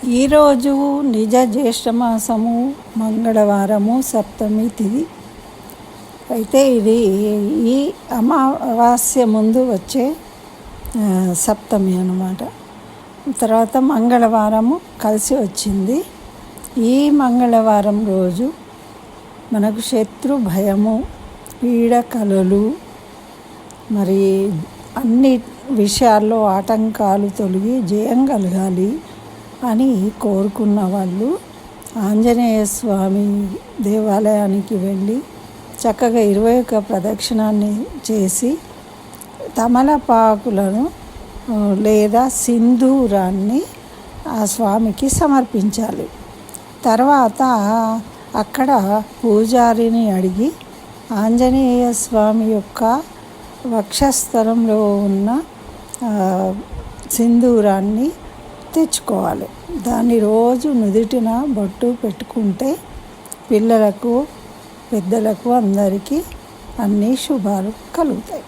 ఈరోజు నిజ జ్యేష్ఠ మాసము మంగళవారము సప్తమి తిథి. అయితే ఇది ఈ అమావాస్య ముందు వచ్చే సప్తమి అన్నమాట. తర్వాత మంగళవారము కలిసి వచ్చింది. ఈ మంగళవారం రోజు మనకు శత్రు భయము, పీడ కలలు, మరి అన్ని విషయాల్లో ఆటంకాలు తొలగి జయం కలగాలి అని కోరుకున్న వాళ్ళు ఆంజనేయ స్వామి దేవాలయానికి వెళ్ళి చక్కగా 21 ప్రదక్షిణాన్ని చేసి తమలపాకులను లేదా సింధూరాన్ని ఆ స్వామికి సమర్పించాలి. తర్వాత అక్కడ పూజారిని అడిగి ఆంజనేయ స్వామి యొక్క వక్షస్థలంలో ఉన్న సింధూరాన్ని తెచ్చుకోవాలి. దాన్ని రోజు నుదుటిన బొట్టు పెట్టుకుంటే పిల్లలకు, పెద్దలకు అందరికీ అన్ని శుభాలు కలుగుతాయి.